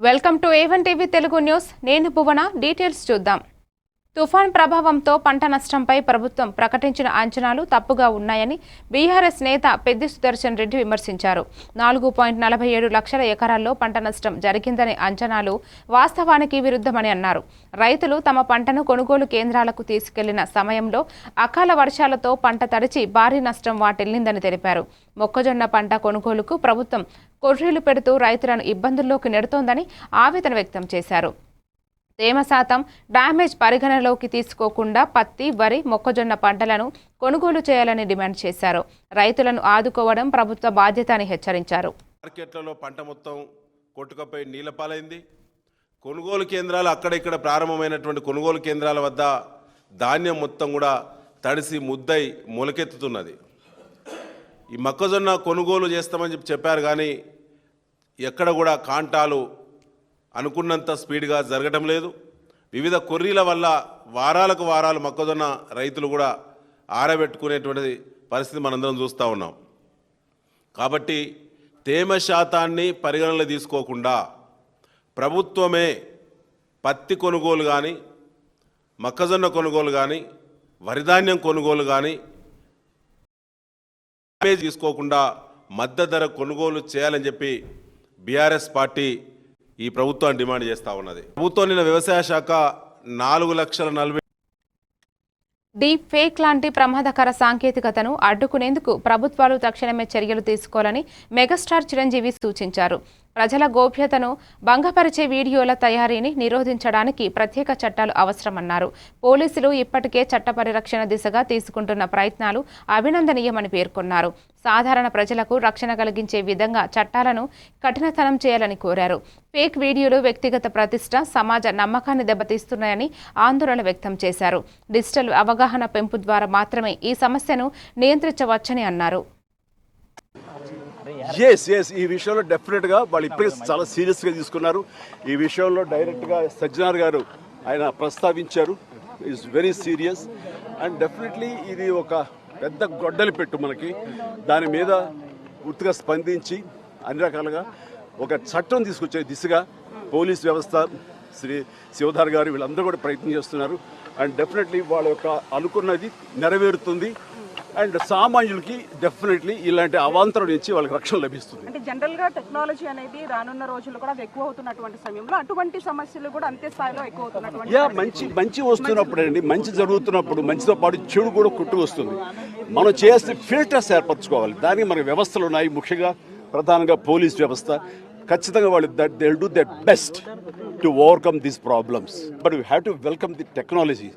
Welcome to A1 TV Telugu news. నేను భువన. Details చూద్దాం. తుఫాన్ ప్రభావంతో పంట నష్టంపై ప్రభుత్వం ప్రకటించిన అంచనాలు తప్పుగా ఉన్నాయని బీఆర్ఎస్ నేత పెద్ది సుదర్శన్ రెడ్డి విమర్శించారు. 4.47 లక్షల ఎకరాల్లో పంట నష్టం జరిగిందనే అంచనాలు వాస్తవానికి విరుద్ధమని అన్నారు. రైతులు తమ పంటను కొనుగోలు కేంద్రాలకు తీసుకెళ్లిన సమయంలో అకాల వర్షాలతో పంట తడిచి భారీ నష్టం వాటిల్లిందని తెలిపారు. మొక్కజొన్న పంట కొనుగోలుకు ప్రభుత్వం కొర్రీలు పెడుతూ రైతులను ఇబ్బందుల్లోకి నెడుతోందని ఆవేదన వ్యక్తం చేశారు. తేమ శాతం డ్యామేజ్ పరిగణలోకి తీసుకోకుండా పత్తి, వరి, మొక్కజొన్న పంటలను కొనుగోలు చేయాలని డిమాండ్ చేశారు. రైతులను ఆదుకోవడం ప్రభుత్వ బాధ్యత అని హెచ్చరించారు. మార్కెట్లలో పంట మొత్తం కొట్టుకపోయి నీలపాలైంది. కొనుగోలు కేంద్రాలు అక్కడిక్కడ ప్రారంభమైనటువంటి కొనుగోలు కేంద్రాల వద్ద ధాన్యం మొత్తం కూడా తడిసి ముద్దై మొలకెత్తుతున్నది. ఈ మొక్కజొన్న కొనుగోలు చేస్తామని చెప్పారు, కానీ ఎక్కడ కూడా కాంటాలు అనుకున్నంత స్పీడ్గా జరగటం లేదు. వివిధ కొర్రీల వల్ల వారాలకు వారాలు మొక్కజొన్న రైతులు కూడా ఆరబెట్టుకునేటువంటి పరిస్థితి మనందరం చూస్తూ ఉన్నాం. కాబట్టి తేమ శాతాన్ని పరిగణనలో తీసుకోకుండా ప్రభుత్వమే పత్తి కొనుగోలు కానీ, మొక్కజొన్న కొనుగోలు కానీ, వరిధాన్యం కొనుగోలు కానీ తీసుకోకుండా మద్దతు ధర కొనుగోలు చేయాలని చెప్పి బీఆర్ఎస్ పార్టీ ఈ ప్రభుత్వాన్ని డిమాండ్ చేస్తూ ఉన్నది. ప్రభుత్వం నిన్న వ్యవసాయ శాఖ 4,40,000 డీప్ ఫేక్ లాంటి ప్రమాదకర సాంకేతికతను అడ్డుకునేందుకు ప్రభుత్వాలు తక్షణమే చర్యలు తీసుకోవాలని మెగాస్టార్ చిరంజీవి సూచించారు. ప్రజల గోప్యతను భంగపరిచే వీడియోల తయారీని నిరోధించడానికి ప్రత్యేక చట్టాలు అవసరమన్నారు. పోలీసులు ఇప్పటికే చట్ట పరిరక్షణ దిశగా తీసుకుంటున్న ప్రయత్నాలు అభినందనీయమని పేర్కొన్నారు. సాధారణ ప్రజలకు రక్షణ కలిగించే విధంగా చట్టాలను కఠినతరం చేయాలని కోరారు. ఫేక్ వీడియోలు వ్యక్తిగత ప్రతిష్ట, సమాజ నమ్మకాన్ని దెబ్బతీస్తున్నాయని ఆందోళన వ్యక్తం చేశారు. డిజిటల్ అవగాహన పెంపు ద్వారా మాత్రమే ఈ సమస్యను నియంత్రించవచ్చని అన్నారు. ఈ విషయంలో డెఫినెట్గా వాళ్ళు ఇప్పటికే చాలా సీరియస్గా తీసుకున్నారు. ఈ విషయంలో డైరెక్ట్గా సజ్జనార్ గారు ఆయన ప్రస్తావించారు. Is very serious and definitely ఇది ఒక పెద్ద గొడ్డలి పెట్టు మనకి. దాని మీద పూర్తిగా స్పందించి అన్ని రకాలుగా ఒక చట్టం తీసుకొచ్చే దిశగా పోలీస్ వ్యవస్థ, శ్రీ శివధార్ గారు వీళ్ళందరూ కూడా ప్రయత్నం చేస్తున్నారు. అండ్ డెఫినెట్లీ వాళ్ళ యొక్క అనుకున్నది నెరవేరుతుంది. అండ్ సామాన్యులకి డెఫినెట్లీ ఇలాంటి అవాంతరం నుంచి వాళ్ళకి రక్షణ లభిస్తుంది. అంటే జనరల్గా టెక్నాలజీ అనేది రానున్న రోజుల్లో కూడా ఎక్కువ అవుతున్నటువంటి సమయంలో అటువంటి సమస్యలు కూడా అంతే స్థాయిలో ఎక్కువ అవుతున్నటువంటి మంచి వస్తున్నప్పుడు అండి, మంచి జరుగుతున్నప్పుడు మంచితో పాటు చెడు కూడా కుట్టు వస్తుంది. మనం చేసే ఫిల్టర్స్ ఏర్పరచుకోవాలి. దానికి మన వ్యవస్థలు ఉన్నాయి. ముఖ్యంగా ప్రధానంగా పోలీస్ వ్యవస్థ ఖచ్చితంగా వాళ్ళు they will do that best to overcome these problems. But we have to welcome the technology,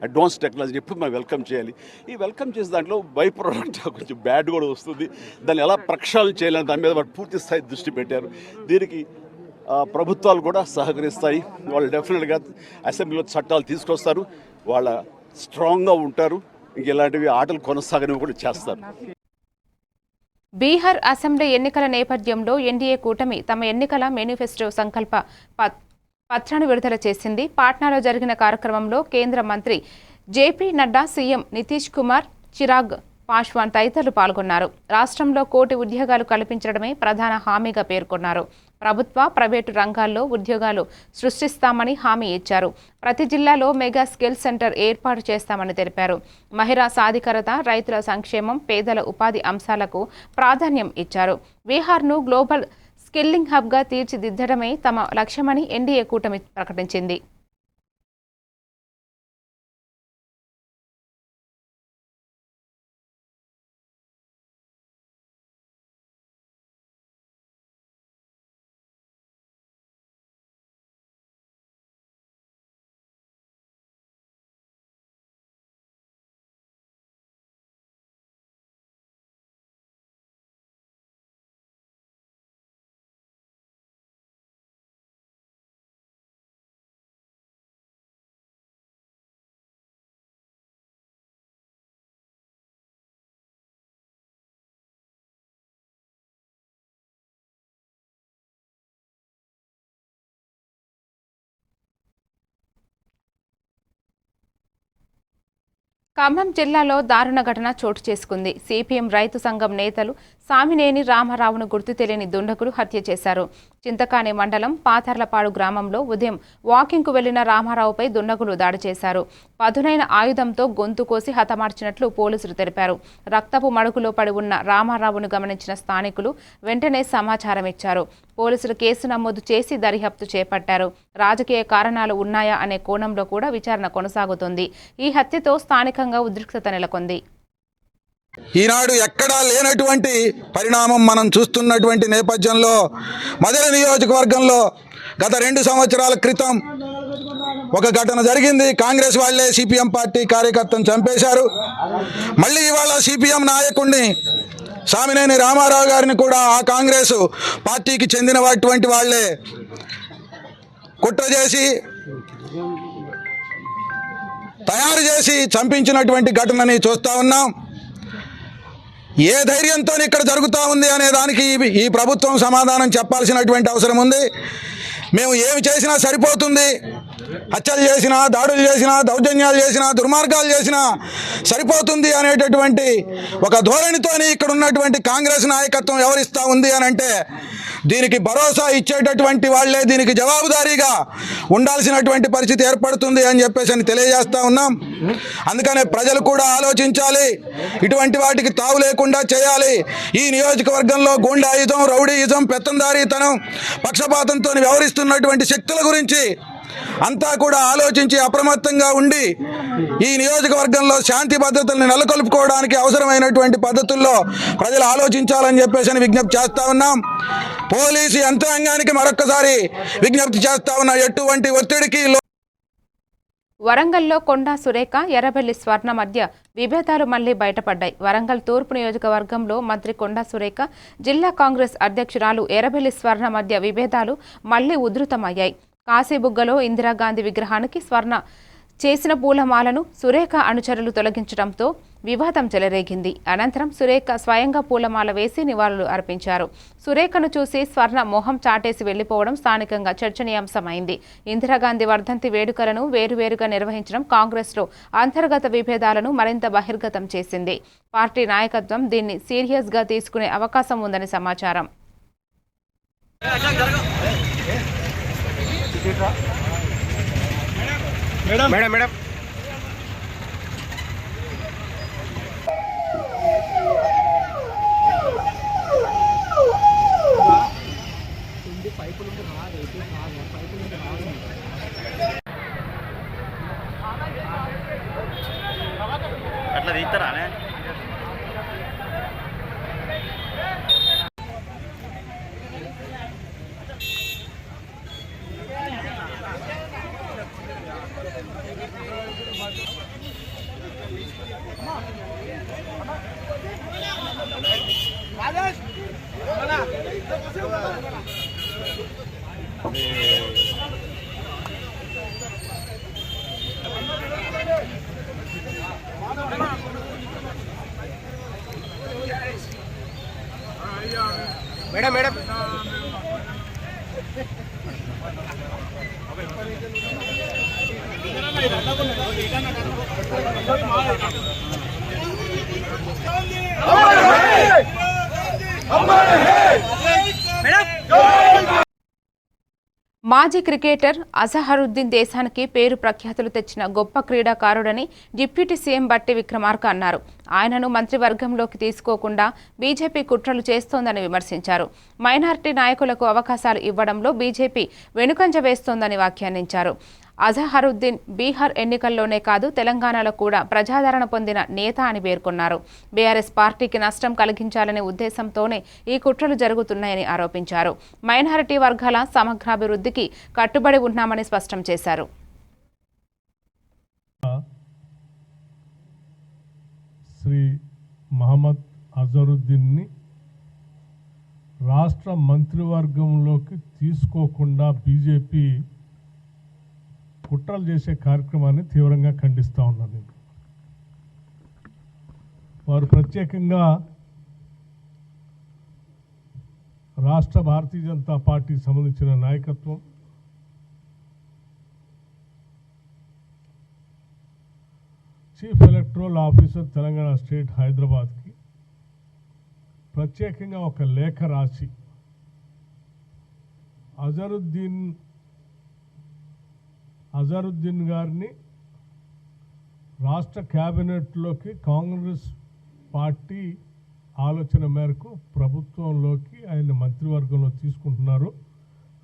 advance technology ఎప్పుడు మనం వెల్కమ్ చేయాలి. ఈ వెల్కమ్ చేసే దాంట్లో బై ప్రోడక్ట్ కొంచెం బ్యాడ్ కూడా వస్తుంది. దాన్ని ఎలా ప్రక్షాళన చేయాలని దాని మీద వాళ్ళు పూర్తి స్థాయి దృష్టి పెట్టారు. దీనికి ప్రభుత్వాలు కూడా సహకరిస్తాయి. వాళ్ళు డెఫినెట్గా అసెంబ్లీలో చట్టాలు తీసుకొస్తారు. వాళ్ళ స్ట్రాంగ్గా ఉంటారు. ఇంకెలాంటివి ఆటలు కొనసాగనివి కూడా చేస్తారు. బీహార్ అసెంబ్లీ ఎన్నికల నేపథ్యంలో ఎన్డీఏ కూటమి తమ ఎన్నికల మేనిఫెస్టో సంకల్ప పత్రాన్ని విడుదల చేసింది. పాట్నాలో జరిగిన కార్యక్రమంలో కేంద్ర మంత్రి జేపీ నడ్డా, సీఎం నితీష్ కుమార్, చిరాగ్ పాస్వాన్ తదితరులు పాల్గొన్నారు. రాష్ట్రంలో 1 కోటి ఉద్యోగాలు కల్పించడమే ప్రధాన హామీగా పేర్కొన్నారు. ప్రభుత్వ, ప్రైవేటు రంగాల్లో ఉద్యోగాలు సృష్టిస్తామని హామీ ఇచ్చారు. ప్రతి జిల్లాలో మెగా స్కిల్ సెంటర్ ఏర్పాటు చేస్తామని తెలిపారు. మహిళా సాధికారత, రైతుల సంక్షేమం, పేదల ఉపాధి అంశాలకు ప్రాధాన్యం ఇచ్చారు. బీహార్ను గ్లోబల్ స్కిల్లింగ్ హబ్గా తీర్చిదిద్దడమే తమ లక్ష్యమని ఎన్డీఏ కూటమి ప్రకటించింది. ఖమ్మం జిల్లాలో దారుణ ఘటన చోటు చేసుకుంది. సిపిఎం రైతు సంఘం నేతలు సామినేని రామారావును గుర్తు తెలియని దుండగులు హత్య చేశారు. చింతకాని మండలం పాతర్లపాడు గ్రామంలో ఉదయం వాకింగ్కు వెళ్లిన రామారావుపై దుండగులు దాడి చేశారు. పదునైన ఆయుధంతో గొంతు కోసి హతమార్చినట్లు పోలీసులు తెలిపారు. రక్తపు మడుగులో పడి ఉన్న రామారావును గమనించిన స్థానికులు వెంటనే సమాచారం ఇచ్చారు. పోలీసులు కేసు నమోదు చేసి దర్యాప్తు చేపట్టారు. రాజకీయ కారణాలు ఉన్నాయా అనే కోణంలో కూడా విచారణ కొనసాగుతోంది. ఈ హత్యతో స్థానికంగా ఉద్రిక్తత నెలకొంది. ఈనాడు ఎక్కడా లేనటువంటి పరిణామం మనం చూస్తున్నటువంటి నేపథ్యంలో మధుర నియోజకవర్గంలో గత 2 సంవత్సరాల క్రితం ఒక ఘటన జరిగింది. కాంగ్రెస్ వాళ్ళే సిపిఎం పార్టీ కార్యకర్తను చంపేశారు. మళ్ళీ ఇవాళ సిపిఎం నాయకుడిని సామినేని రామారావు గారిని కూడా ఆ కాంగ్రెస్ పార్టీకి చెందినటువంటి వాళ్ళే కుట్ర చేసి తయారు చేసి చంపించినటువంటి ఘటనని చూస్తూ ఉన్నాం. ఏ ధైర్యంతో ఇక్కడ జరుగుతూ ఉంది అనే దానికి ఈ ప్రభుత్వం సమాధానం చెప్పాల్సినటువంటి అవసరం ఉంది. మేము ఏమి చేసినా సరిపోతుంది, హత్యలు చేసినా, దాడులు చేసినా, దౌర్జన్యాలు చేసినా, దుర్మార్గాలు చేసినా సరిపోతుంది అనేటటువంటి ఒక ధోరణితోని ఇక్కడ ఉన్నటువంటి కాంగ్రెస్ నాయకత్వం వ్యవహరిస్తూ ఉంది అని అంటే దీనికి భరోసా ఇచ్చేటటువంటి వాళ్లే దీనికి జవాబుదారీగా ఉండాల్సినటువంటి పరిస్థితి ఏర్పడుతుంది అని చెప్పేసి తెలియజేస్తూ ఉన్నాం. అందుకనే ప్రజలు కూడా ఆలోచించాలి, ఇటువంటి వాటికి తావు లేకుండా చేయాలి. ఈ నియోజకవర్గంలో గూండాయిజం, రౌడీయిజం, పెత్తందారీతనం, పక్షపాతంతో వ్యవహరిస్తున్నటువంటి శక్తుల గురించి అంతా కూడా ఆలోచించి అప్రమత్తంగా ఉండి ఈ నియోజకవర్గంలో శాంతి భద్రతల్ని నెలకొల్పుకోవడానికి అవసరమైనటువంటి పద్ధతుల్లో ప్రజలు ఆలోచించాలని చెప్పేసి విజ్ఞప్తి చేస్తా ఉన్నాం. పోలీసు యంత్రాంగానికి మరొక్కసారి విజ్ఞప్తి చేస్తా ఉన్నా, ఎటువంటి ఒత్తిడికి వరంగల్లో కొండా సురేఖ, ఎర్రబెల్లి స్వర్ణ మధ్య విభేదాలు మళ్లీ బయటపడ్డాయి. వరంగల్ తూర్పు నియోజకవర్గంలో మంత్రి కొండా సురేఖ, జిల్లా కాంగ్రెస్ అధ్యక్షురాలు ఎర్రబెల్లి స్వర్ణ మధ్య విభేదాలు మళ్లీ ఉధృతమయ్యాయి. కాశీబుగ్గలో ఇందిరాగాంధీ విగ్రహానికి స్వర్ణ చేసిన పూలమాలను సురేఖ అనుచరులు తొలగించడంతో వివాదం చెలరేగింది. అనంతరం సురేఖ స్వయంగా పూలమాల వేసి నివాళులు అర్పించారు. సురేఖను చూసి స్వర్ణ మొహం చాటేసి వెళ్లిపోవడం స్థానికంగా చర్చనీయాంశమైంది. ఇందిరాగాంధీ వర్ధంతి వేడుకలను వేరువేరుగా నిర్వహించడం కాంగ్రెస్లో అంతర్గత విభేదాలను మరింత బహిర్గతం చేసింది. పార్టీ నాయకత్వం దీన్ని సీరియస్గా తీసుకునే అవకాశం ఉందని సమాచారం. మేడం అట్లా తీస్తారానే మేడం మాజీ క్రికెటర్ అజహరుద్దీన్ దేశానికి పేరు ప్రఖ్యాతులు తెచ్చిన గొప్ప క్రీడాకారుడని డిప్యూటీ సీఎం బట్టి విక్రమార్క అన్నారు. ఆయనను మంత్రివర్గంలోకి తీసుకోకుండా బీజేపీ కుట్రలు చేస్తోందని విమర్శించారు. మైనారిటీ నాయకులకు అవకాశాలు ఇవ్వడంలో బీజేపీ వెనుకంజ వేస్తోందని వ్యాఖ్యానించారు. అజహరుద్దీన్ బీహార్ ఎన్నికల్లోనే కాదు తెలంగాణలో కూడా ప్రజాదరణ పొందిన నేత అని పేర్కొన్నారు. బీఆర్ఎస్ పార్టీకి నష్టం కలిగించాలనే ఉద్దేశంతోనే ఈ కుట్రలు జరుగుతున్నాయని ఆరోపించారు. మైనారిటీ వర్గాల సమగ్రాభివృద్ధికి కట్టుబడి ఉన్నామని స్పష్టం చేశారు. శ్రీ మహమ్మద్ అజరుద్దీన్ని రాష్ట్ర మంత్రివర్గంలోకి తీసుకోకుండా బీజేపీ కుట్రలు చేసే కార్యక్రమాన్ని తీవ్రంగా ఖండిస్తూ ఉన్నాను. నేను వారు ప్రత్యేకంగా రాష్ట్ర భారతీయ జనతా పార్టీకి సంబంధించిన నాయకత్వం chief electoral officer Telangana state హైదరాబాద్కి ప్రత్యేకంగా ఒక లేఖ రాసి అజరుద్దీన్ గారిని రాష్ట్ర క్యాబినెట్లోకి కాంగ్రెస్ పార్టీ ఆలోచన మేరకు ప్రభుత్వంలోకి ఆయన మంత్రివర్గంలో తీసుకుంటున్నారు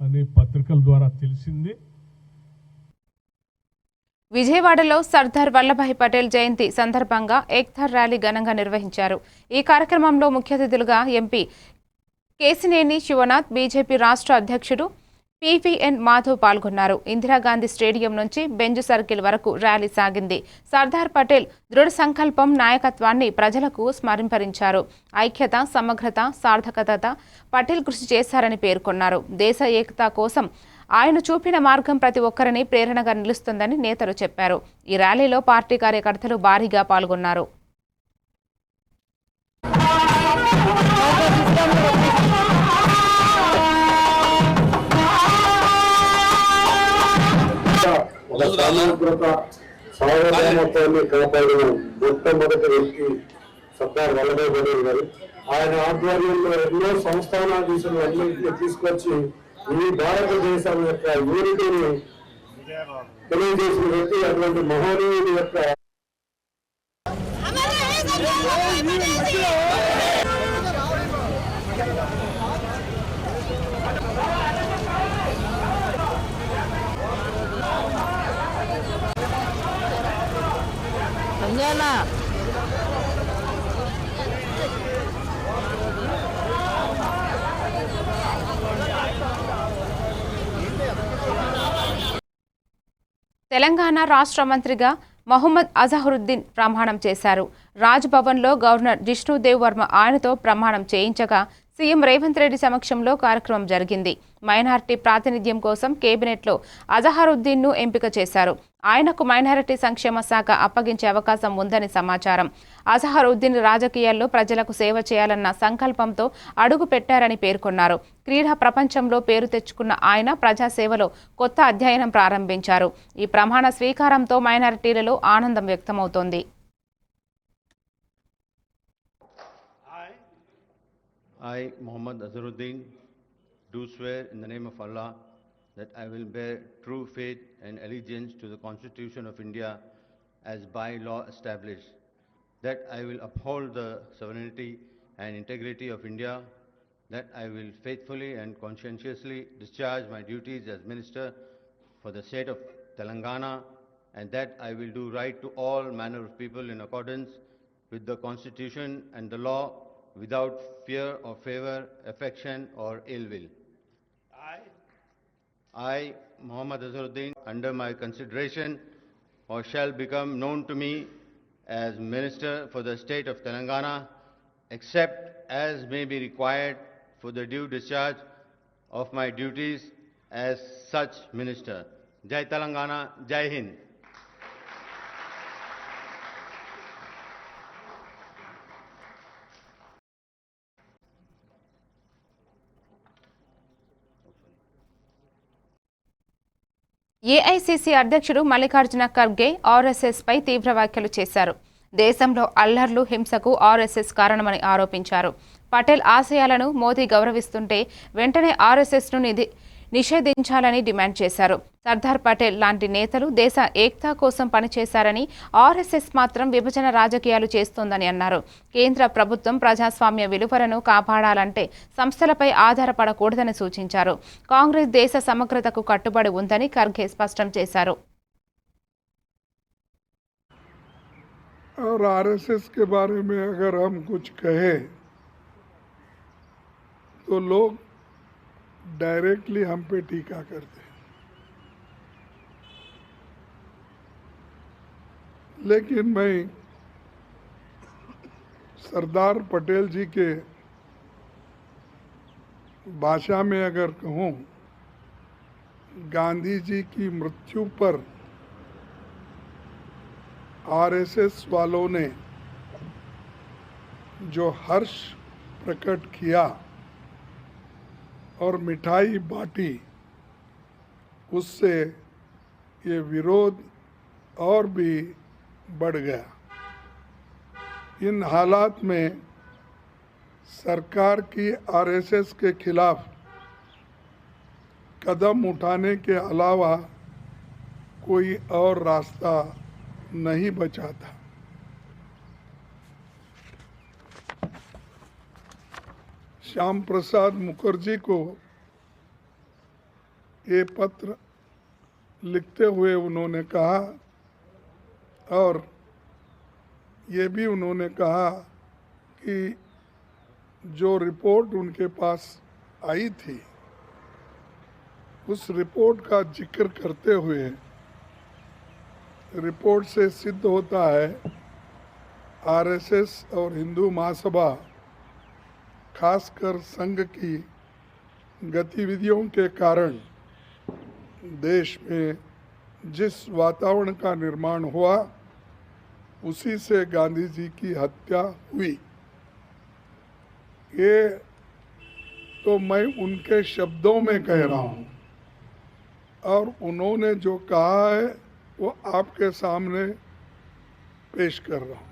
అని పత్రికల ద్వారా తెలిసింది. విజయవాడలో సర్దార్ వల్లభాయ్ పటేల్ జయంతి సందర్భంగా ఏక్తా ర్యాలీ ఘనంగా నిర్వహించారు. ఈ కార్యక్రమంలో ముఖ్య అతిథులుగా ఎంపీ కేశినేని శివనాథ్, బీజేపీ రాష్ట్ర అధ్యక్షుడు పివిఎన్ మాధవ్ పాల్గొన్నారు. ఇందిరాగాంధీ స్టేడియం నుంచి బెంజ్ సర్కిల్ వరకు ర్యాలీ సాగింది. సర్దార్ పటేల్ దృఢ సంకల్పం, నాయకత్వాన్ని ప్రజలకు స్మరింపరించారు. ఐక్యత, సమగ్రత, సార్థకత పటేల్ కృషి చేశారని పేర్కొన్నారు. దేశ ఏకత కోసం ఆయన చూపిన మార్గం ప్రతి ఒక్కరిని ప్రేరణగా నిలుస్తుందని నేతలు చెప్పారు. ఈ ర్యాలీలో పార్టీ కార్యకర్తలు భారీగా పాల్గొన్నారు. ఒక సామాజిక సార్వభౌమత్వాన్ని కాపాడిన మొట్టమొదటి వ్యక్తి సర్దార్ వల్లభాయ్ పటేల్ గారు. ఆయన ఆధ్వర్యంలో ఎన్నో సంస్థానాధీశులు అన్నింటినీ తీసుకొచ్చి ఈ భారతదేశం యొక్క యూనిటీని తెలియజేసిన వ్యక్తి. అటువంటి మహోనీయుడి యొక్క తెలంగాణ రాష్ట్ర మంత్రిగా మహమ్మద్ అజహరుద్దీన్ ప్రమాణం చేశారు. రాజ్ భవన్లో గవర్నర్ జిష్ణుదేవ్ వర్మ ఆయనతో ప్రమాణం చేయించగా సీఎం రేవంత్ రెడ్డి సమక్షంలో కార్యక్రమం జరిగింది. మైనారిటీ ప్రాతినిధ్యం కోసం కేబినెట్లో అజహరుద్దీన్ను ఎంపిక చేశారు. ఆయనకు మైనారిటీ సంక్షేమ శాఖ అప్పగించే అవకాశం ఉందని సమాచారం. అజహరుద్దీన్ రాజకీయాల్లో ప్రజలకు సేవ చేయాలన్న సంకల్పంతో అడుగు పెట్టారని పేర్కొన్నారు. క్రీడా ప్రపంచంలో పేరు తెచ్చుకున్న ఆయన ప్రజాసేవలో కొత్త అధ్యయనం ప్రారంభించారు. ఈ ప్రమాణ స్వీకారంతో మైనారిటీలలో ఆనందం వ్యక్తమవుతోంది. I, Muhammad Azharuddin, do swear in the name of Allah that I will bear true faith and allegiance to the Constitution of India as by law established, that I will uphold the sovereignty and integrity of India, that I will faithfully and conscientiously discharge my duties as Minister for the state of Telangana, and that I will do right to all manner of people in accordance with the Constitution and the law, without fear or favor, affection or ill will. I, Muhammad Azharuddin, under my consideration or shall become known to me as Minister for the state of Telangana, except as may be required for the due discharge of my duties as such Minister. Jai Telangana, Jai Hind. AICC అధ్యక్షుడు Mallikarjuna Kharge RSS పై తీవ్ర వ్యాఖ్యలు చేశారు. దేశంలో అల్లర్లు, హింసకు RSS కారణమని ఆరోపించారు. పటేల్ ఆశయాలను మోదీ గౌరవిస్తుంటే వెంటనే ఆర్ఎస్ఎస్ను నిషేధించాలని డిమాండ్ చేశారు. సర్దార్ పటేల్ లాంటి నేతలు దేశ ఏక్తా కోసం పనిచేశారని, ఆర్ఎస్ఎస్ మాత్రం విభజన రాజకీయాలు చేస్తోందని అన్నారు. కేంద్ర ప్రభుత్వం ప్రజాస్వామ్య విలువలను కాపాడాలంటే సంస్థలపై ఆధారపడకూడదని సూచించారు. కాంగ్రెస్ దేశ సమగ్రతకు కట్టుబడి ఉందని ఖర్గే స్పష్టం చేశారు. और आरएसएस के बारे में अगर हम कुछ कहें तो लोग डायरेक्टली हम पे टीका करते हैं, लेकिन मैं सरदार पटेल जी के भाषा में अगर कहूँ, गांधी जी की मृत्यु पर आरएसएस वालों ने जो हर्ष प्रकट किया और मिठाई बांटी, उससे ये विरोध और भी बढ़ गया. इन हालात में सरकार की आरएसएस के खिलाफ कदम उठाने के अलावा कोई और रास्ता नहीं बचा था। श्याम प्रसाद मुखर्जी को ये पत्र लिखते हुए उन्होंने कहा, और ये भी उन्होंने कहा कि जो रिपोर्ट उनके पास आई थी उस रिपोर्ट का जिक्र करते हुए रिपोर्ट से सिद्ध होता है आरएसएस और हिंदू महासभा खासकर संघ की गतिविधियों के कारण देश में जिस वातावरण का निर्माण हुआ उसी से गांधी जी की हत्या हुई। ये तो मैं उनके शब्दों में कह रहा हूँ और उन्होंने जो कहा है वो आपके सामने पेश कर रहा हूँ।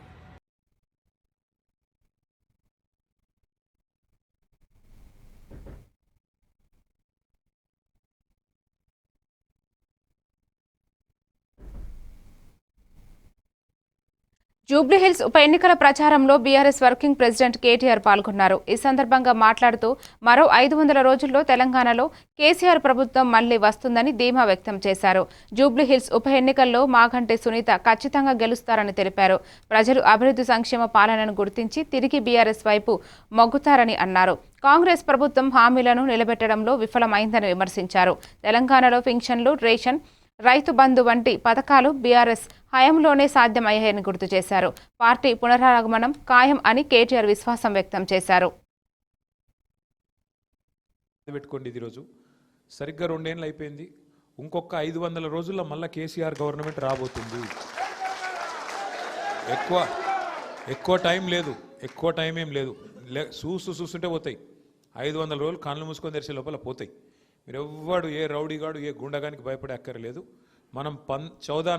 జూబ్లీ హిల్స్ ఉప ఎన్నికల ప్రచారంలో బీఆర్ఎస్ వర్కింగ్ ప్రెసిడెంట్ కేటీఆర్ పాల్గొన్నారు. ఈ సందర్భంగా మాట్లాడుతూ మరో 500 రోజుల్లో తెలంగాణలో కేసీఆర్ ప్రభుత్వం మళ్లీ వస్తుందని ధీమా వ్యక్తం చేశారు. జూబ్లీ హిల్స్ ఉప ఎన్నికల్లో మాగంటి సునీత ఖచ్చితంగా గెలుస్తారని తెలిపారు. ప్రజలు అభివృద్ధి సంక్షేమ పాలనను గుర్తించి తిరిగి బీఆర్ఎస్ వైపు మొగ్గుతారని అన్నారు. కాంగ్రెస్ ప్రభుత్వం హామీలను నిలబెట్టడంలో విఫలమైందని విమర్శించారు. తెలంగాణలో పింఛన్లు, రేషన్, రైతు బంధు వంటి పథకాలు బీఆర్ఎస్ హయాంలోనే సాధ్యమయ్యాయని గుర్తు చేశారు. పార్టీ పునరాగమనం ఖాయం అని కేటీఆర్ విశ్వాసం వ్యక్తం చేశారు. పెట్టుకోండి, ఇది రోజు సరిగ్గా 2 ఏళ్ళు అయిపోయింది. ఇంకొక 500 రోజుల్లో మళ్ళీ కేసీఆర్ గవర్నమెంట్ రాబోతుంది. ఎక్కువ టైం లేదు, ఎక్కువ టైం ఏం లేదు. చూస్తుంటే పోతాయి. 500 రోజులు కళ్ళు మూసుకొని తెరిచే లోపల పోతాయి. మీరు ఎవ్వడు, ఏ రౌడీగాడు, ఏ గుండగానికి భయపడే అక్కర్లేదు. మనం 14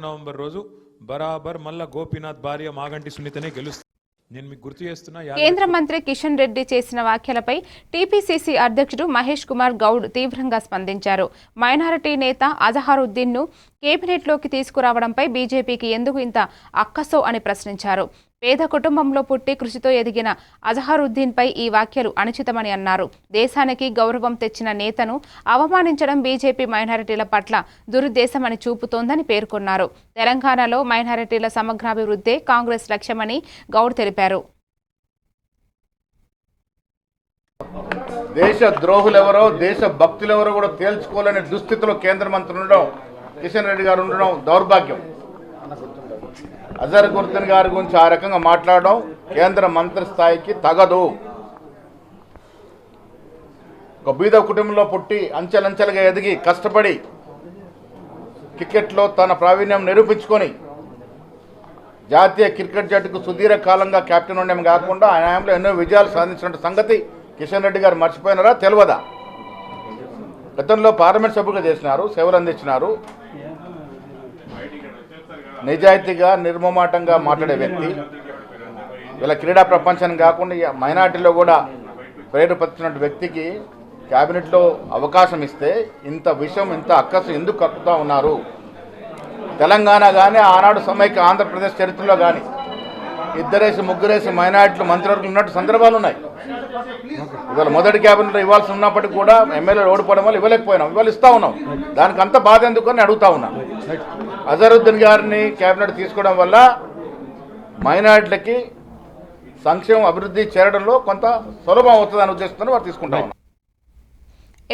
నవంబర్ రోజు బరాబర్ మళ్ళా గోపీనాథ్ భార్య మాగంటి సునీతనే గెలుస్తుంది. నేను మీకు గుర్తు చేస్తున్నా. కేంద్ర మంత్రి కిషన్ రెడ్డి చేసిన వ్యాఖ్యలపై టీపీసీసీ అధ్యక్షుడు మహేష్ కుమార్ గౌడ్ తీవ్రంగా స్పందించారు. మైనారిటీ నేత అజహరుద్దీన్ ను కేబినెట్లోకి తీసుకురావడంపై బీజేపీకి ఎందుకు ఇంత అక్కసో అని ప్రశ్నించారు. పేద కుటుంబంలో పుట్టి కృషితో ఎదిగిన అజహరుద్దీన్పై ఈ వ్యాఖ్యలు అనుచితమని అన్నారు. దేశానికి గౌరవం తెచ్చిన నేతను అవమానించడం బీజేపీ మైనారిటీల పట్ల దురుద్దేశమని చూపుతోందని పేర్కొన్నారు. తెలంగాణలో మైనారిటీల సమగ్రాభివృద్ధే కాంగ్రెస్ లక్ష్యమని గౌడ్ తెలిపారు. దేశ ద్రోహులెవరో, దేశ భక్తులెవరో కూడా తేల్చుకోలేని దుస్థితిలో కేంద్ర మంత్రి ఉండడం, కిషన్ రెడ్డి గారు ఉండడం దౌర్భాగ్యం. అజహరుద్దీన్ గారి గురించి ఆ రకంగా మాట్లాడడం కేంద్ర మంత్రి స్థాయికి తగదు. ఒక బీద కుటుంబంలో పుట్టి అంచెలంచెలుగా ఎదిగి కష్టపడి క్రికెట్లో తన ప్రావీణ్యం నిరూపించుకొని జాతీయ క్రికెట్ జట్టుకు సుదీర్ఘకాలంగా కెప్టెన్ ఉండడం కాకుండా ఆయనలో ఎన్నో విజయాలు సాధించిన సంగతి కిషన్ రెడ్డి గారు మర్చిపోయినారా, తెలియదా? గతంలో పార్లమెంట్ సభ్యులుగా చేసినారు, సేవలు అందించినారు. నిజాయితీగా నిర్మమాటంగా మాట్లాడే వ్యక్తి. వీళ్ళ క్రీడా ప్రపంచాన్ని కాకుండా మైనార్టీలో కూడా ప్రేరేపించిన వ్యక్తికి క్యాబినెట్లో అవకాశం ఇస్తే ఇంత విషయం, ఇంత అక్కసు ఎందుకు కక్కుతా ఉన్నారు? తెలంగాణ కానీ ఆనాడు సమైక్య ఆంధ్రప్రదేశ్ చరిత్రలో కానీ 2 ముగ్గురేసి మైనార్టీలు మంత్రివర్గం ఉన్నట్టు సందర్భాలు ఉన్నాయి. ఇవాళ మొదటి క్యాబినెట్లో ఇవ్వాల్సి ఉన్నప్పటికీ కూడా ఎమ్మెల్యేలు ఓడిపోవడం వల్ల ఇవ్వలేకపోయినాం. ఇవాళ ఇస్తా ఉన్నాం. దానికి అంత బాధ ఎందుకు అని అడుగుతా ఉన్నాం. అజహరుద్దీన్ గారిని క్యాబినెట్ తీసుకోవడం వల్ల మైనార్టీలకి సంక్షేమం, అభివృద్ధి చేరడంలో కొంత సులభం అవుతుందని ఉద్దేశంతో వారు తీసుకుంటా ఉన్నాం.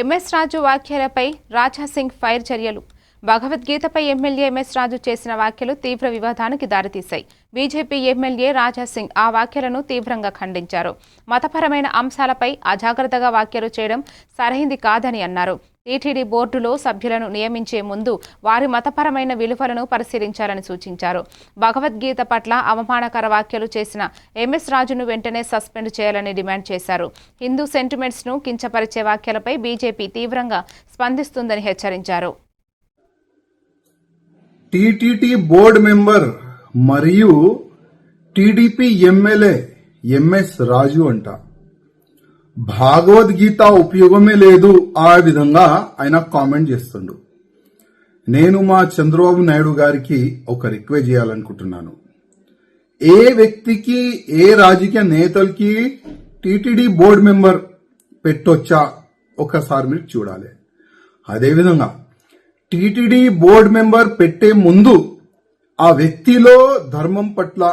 ఎంఎస్ రాజు వ్యాఖ్యలపై రాజాసింగ్ ఫైర్ చర్యలు. భగవద్గీతపై ఎమ్మెల్యే ఎంఎస్ రాజు చేసిన వ్యాఖ్యలు తీవ్ర వివాదానికి దారితీశాయి. బీజేపీ ఎమ్మెల్యే రాజాసింగ్ ఆ వ్యాఖ్యలను తీవ్రంగా ఖండించారు. మతపరమైన అంశాలపై అజాగ్రత్తగా వ్యాఖ్యలు చేయడం సరైంది కాదని అన్నారు. టీటీడీ బోర్డులో సభ్యులను నియమించే ముందు వారి మతపరమైన విలువలను పరిశీలించాలని సూచించారు. భగవద్గీత పట్ల అవమానకర వ్యాఖ్యలు చేసిన ఎంఎస్ రాజును వెంటనే సస్పెండ్ చేయాలని డిమాండ్ చేశారు. హిందూ సెంటిమెంట్స్ ను కించపరిచే వ్యాఖ్యలపై బీజేపీ తీవ్రంగా స్పందిస్తుందని హెచ్చరించారు. టీటీడీ బోర్డు మెంబర్ మరియు టీడీపీ ఎమ్మెల్యే ఎంఎస్ రాజు అంట. భగవద్గీత ఉపయోగమే లేదు ఆ విధంగా ఆయన కామెంట్ చేస్తుండు. నేను మా చంద్రబాబు నాయుడు గారికి ఒక రిక్వెస్ట్ చేయాలనుకుంటున్నాను. ఏ వ్యక్తికి, ఏ రాజకీయ నేతలకి టీటీడీ బోర్డు మెంబర్ పెట్టొచ్చా ఒకసారి మీరు చూడాలి. అదేవిధంగా టీటీడీ బోర్డు మెంబర్ పెట్టే ముందు ఆ వ్యక్తిలో ధర్మం పట్ల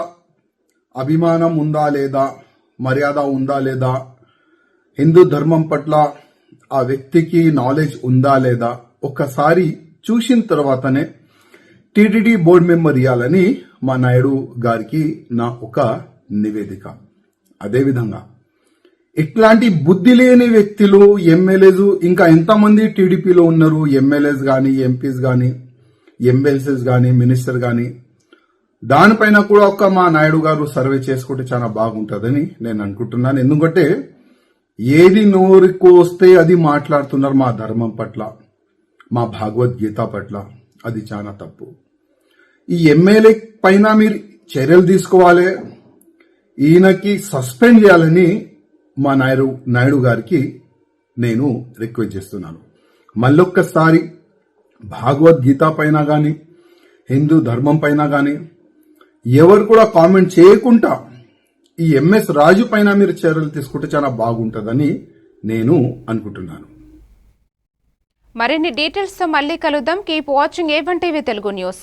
అభిమానం ఉందా లేదా, మర్యాద ఉందా లేదా, హిందూ ధర్మం పట్ల ఆ వ్యక్తికి నాలెడ్జ్ ఉందా లేదా ఒక్కసారి చూసిన తర్వాతనే టీటీడీ బోర్డు మెంబర్ ఇవ్వాలని మా నాయుడు గారికి నా ఒక నివేదిక. అదేవిధంగా ఇట్లాంటి బుద్ధి లేని వ్యక్తులు, ఎమ్మెల్యేలు ఇంకా ఎంతమంది టీడీపీలో ఉన్నారు, ఎమ్మెల్యేస్ కానీ, ఎంపీస్ కానీ, ఎమ్మెల్సీస్ కానీ, మినిస్టర్ కానీ, దానిపైన కూడా ఒక మా నాయుడు గారు సర్వే చేసుకుంటే చాలా బాగుంటుందని నేను అనుకుంటున్నాను. ఎందుకంటే ఏది నోరుకు వస్తే అది మాట్లాడుతున్నారు మా ధర్మం పట్ల, మా భగవద్గీత పట్ల. అది చాలా తప్పు. ఈ ఎమ్మెల్యే పైన మీరు చర్యలు తీసుకోవాలి, ఈయనకి సస్పెండ్ చేయాలని మా నాయుడు గారికి నేను రిక్వెస్ట్ చేస్తున్నాను. మళ్ళొక్కసారి భగవద్గీత పైన కానీ, హిందూ ధర్మం పైన కానీ ఎవరు కూడా కామెంట్ చేయకుండా ఈ ఎంఎస్ రాజు పైన మీరు చర్యలు తీసుకుంటే చాలా బాగుంటుందని నేను అనుకుంటున్నాను. మరిన్ని డీటెయిల్స్తో మళ్ళీ కలుద్దాం. Keep watching A1 TV Telugu news.